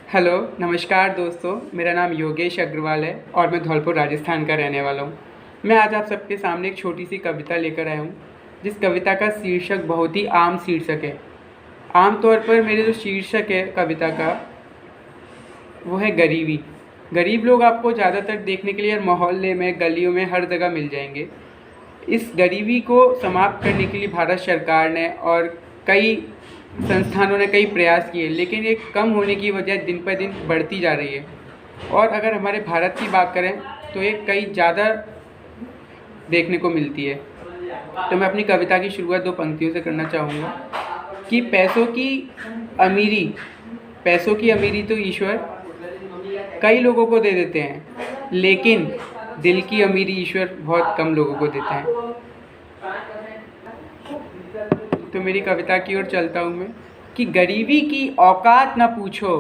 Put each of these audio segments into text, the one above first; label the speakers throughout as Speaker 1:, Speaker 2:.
Speaker 1: Hello, नमस्कार दोस्तों। मेरा नाम योगेश अग्रवाल है और मैं धौलपुर राजस्थान का रहने वाला हूँ। मैं आज आप सबके सामने एक छोटी सी कविता लेकर आया हूँ, जिस कविता का शीर्षक बहुत ही आम शीर्षक है। आम तौर पर मेरे जो शीर्षक है कविता का, वो है गरीबी। गरीब लोग आपको ज़्यादातर देखने के लिए मोहल्ले में, गलियों में, हर जगह मिल जाएंगे। इस गरीबी को समाप्त करने के लिए भारत सरकार ने और कई संस्थानों ने कई प्रयास किए, लेकिन ये कम होने की वजह दिन पर दिन बढ़ती जा रही है। और अगर हमारे भारत की बात करें तो ये कई ज़्यादा देखने को मिलती है। तो मैं अपनी कविता की शुरुआत दो पंक्तियों से करना चाहूँगा कि पैसों की अमीरी तो ईश्वर कई लोगों को दे देते हैं, लेकिन दिल की अमीरी ईश्वर बहुत कम लोगों को देते हैं। तो मेरी कविता की ओर चलता हूँ मैं कि गरीबी की औकात न पूछो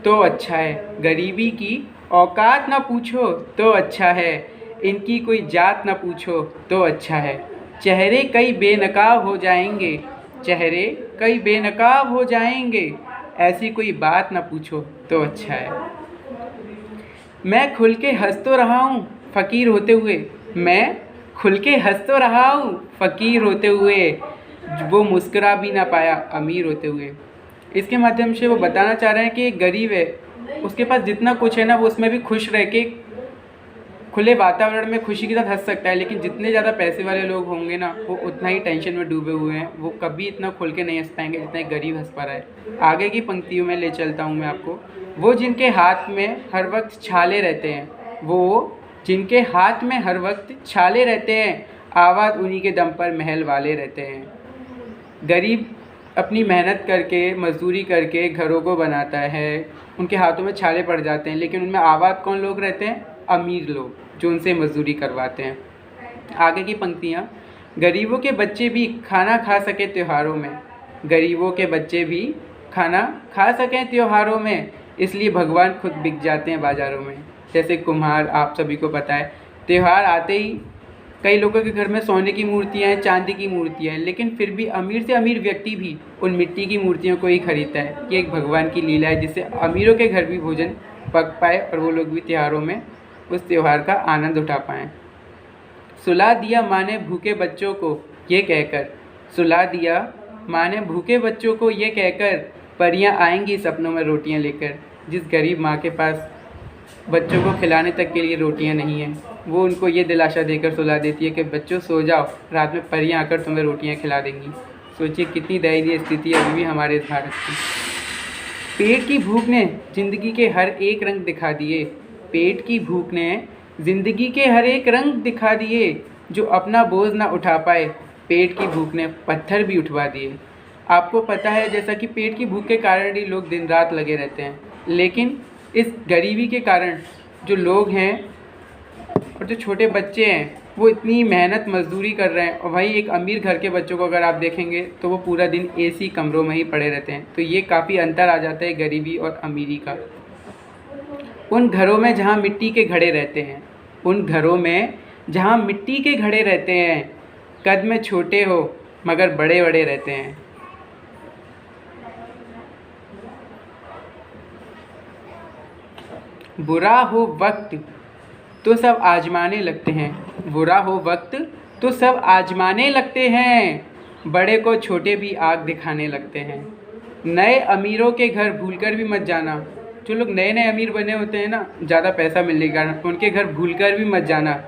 Speaker 1: तो अच्छा है। गरीबी की औकात न पूछो तो अच्छा है, इनकी कोई जात न पूछो तो अच्छा है। चेहरे कई बेनकाब हो जाएंगे, चेहरे कई बेनकाब हो जाएंगे, ऐसी कोई बात न पूछो तो अच्छा है। मैं खुल के हंस तो रहा हूँ फ़कीर होते हुए, मैं खुल के हंस तो रहा हूँ फ़कीर होते हुए, वो मुस्कुरा भी ना पाया अमीर होते हुए। इसके माध्यम से वो बताना चाह रहे हैं कि एक गरीब है, उसके पास जितना कुछ है ना, वो उसमें भी खुश रह के खुले वातावरण में खुशी के साथ हंस सकता है। लेकिन जितने ज़्यादा पैसे वाले लोग होंगे ना, वो उतना ही टेंशन में डूबे हुए हैं, वो कभी इतना खुल के नहीं हंस पाएंगे जितना एक गरीब हंस पा रहा है। आगे की पंक्तियों में ले चलता हूँ मैं आपको। वो जिनके हाथ में हर वक्त छाले रहते हैं, वो जिनके हाथ में हर वक्त छाले रहते हैं, आवाज़ उन्हीं के दम पर महल वाले रहते हैं। गरीब अपनी मेहनत करके, मजदूरी करके घरों को बनाता है, उनके हाथों में छाले पड़ जाते हैं, लेकिन उनमें आबाद कौन लोग रहते हैं? अमीर लोग, जो उनसे मजदूरी करवाते हैं। आगे की पंक्तियाँ, गरीबों के बच्चे भी खाना खा सके त्योहारों में, गरीबों के बच्चे भी खाना खा सकें त्योहारों में, इसलिए भगवान खुद बिक जाते हैं बाज़ारों में। जैसे कुम्हार, आप सभी को पता है, त्यौहार आते ही कई लोगों के घर में सोने की मूर्तियाँ हैं, चांदी की मूर्तियाँ हैं, लेकिन फिर भी अमीर से अमीर व्यक्ति भी उन मिट्टी की मूर्तियों को ही खरीदता है। ये एक भगवान की लीला है, जिससे अमीरों के घर भी भोजन पक पाए और वो लोग भी त्योहारों में उस त्यौहार का आनंद उठा पाएँ। सुला दिया माँ ने भूखे बच्चों को ये कहकर, सुला दिया माँ ने भूखे बच्चों को ये कहकर, परियां आएंगी सपनों में रोटियां लेकर। जिस गरीब माँ के पास बच्चों को खिलाने तक के लिए रोटियां नहीं हैं, वो उनको ये दिलासा देकर सुला देती है कि बच्चों सो जाओ, रात में परियां आकर तुम्हें रोटियां खिला देंगी। सोचिए कितनी दयनीय स्थिति है अभी भी हमारे इस भारत की। पेट की भूख ने ज़िंदगी के हर एक रंग दिखा दिए, पेट की भूख ने ज़िंदगी के हर एक रंग दिखा दिए, जो अपना बोझ ना उठा पाए, पेट की भूख ने पत्थर भी उठवा दिए। आपको पता है, जैसा कि पेट की भूख के कारण ही लोग दिन रात लगे रहते हैं, लेकिन इस गरीबी के कारण जो लोग हैं और जो छोटे बच्चे हैं, वो इतनी मेहनत मजदूरी कर रहे हैं। और वहीं एक अमीर घर के बच्चों को अगर आप देखेंगे तो वो पूरा दिन एसी कमरों में ही पड़े रहते हैं। तो ये काफ़ी अंतर आ जाता है गरीबी और अमीरी का। उन घरों में जहाँ मिट्टी के घड़े रहते हैं, उन घरों में जहाँ मिट्टी के घड़े रहते हैं, कद में छोटे हो मगर बड़े बड़े रहते हैं। बुरा हो वक्त तो सब आजमाने लगते हैं, बुरा हो वक्त तो सब आजमाने लगते हैं, बड़े को छोटे भी आग दिखाने लगते हैं। नए अमीरों के घर भूलकर भी मत जाना। जो लोग नए नए अमीर बने होते हैं ना, ज़्यादा पैसा मिलने के कारण, उनके घर भूलकर भी मत जाना,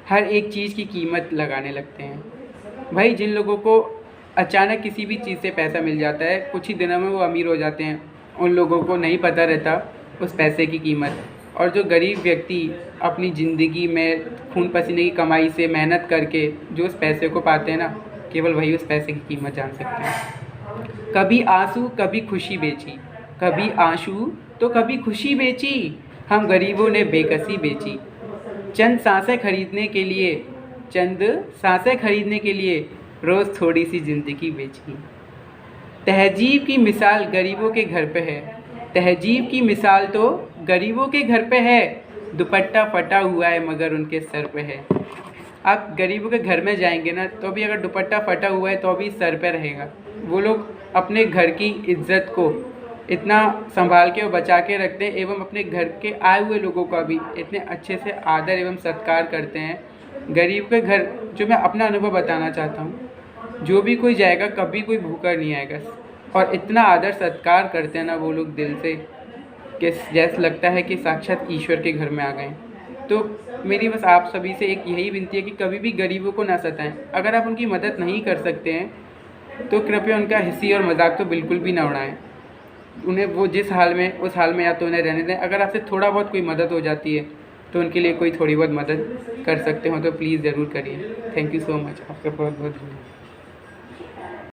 Speaker 1: हर एक चीज़ की कीमत लगाने लगते हैं। भाई, जिन लोगों को अचानक किसी भी चीज़ से पैसा मिल जाता है, कुछ ही दिनों में वो अमीर हो जाते हैं, उन लोगों को नहीं पता रहता उस पैसे की कीमत। और जो गरीब व्यक्ति अपनी ज़िंदगी में खून पसीने की कमाई से मेहनत करके जो उस पैसे को पाते हैं ना, केवल वही उस पैसे की कीमत जान सकते हैं। कभी आंसू कभी खुशी बेची, कभी आंसू तो कभी खुशी बेची, हम गरीबों ने बेकसी बेची। चंद सांसें खरीदने के लिए, चंद सांसें खरीदने के लिए रोज़ थोड़ी सी ज़िंदगी बेची। तहजीब की मिसाल गरीबों के घर पे है, तहजीब की मिसाल तो गरीबों के घर पे है, दुपट्टा फटा हुआ है मगर उनके सर पे है। आप गरीबों के घर में जाएंगे ना, तो भी अगर दुपट्टा फटा हुआ है तो भी सर पे रहेगा। वो लोग अपने घर की इज्जत को इतना संभाल के और बचा के रखते हैं एवं अपने घर के आए हुए लोगों का भी इतने अच्छे से आदर एवं सत्कार करते हैं। गरीब के घर, जो मैं अपना अनुभव बताना चाहता हूँ, जो भी कोई जाएगा कभी कोई भूखा नहीं आएगा और इतना आदर सत्कार करते हैं ना वो लोग दिल से कि जैसे लगता है कि साक्षात ईश्वर के घर में आ गए। तो मेरी बस आप सभी से एक यही विनती है कि कभी भी गरीबों को ना सताएं। अगर आप उनकी मदद नहीं कर सकते हैं तो कृपया उनका हंसी और मजाक तो बिल्कुल भी ना उड़ाएं। उन्हें वो जिस हाल में उस हाल में या तो उन्हें रहने दें। अगर आपसे थोड़ा बहुत कोई मदद हो जाती है तो उनके लिए कोई थोड़ी बहुत मदद कर सकते हो तो प्लीज़ ज़रूर करिए। थैंक यू सो मच, आपका बहुत बहुत धन्यवाद।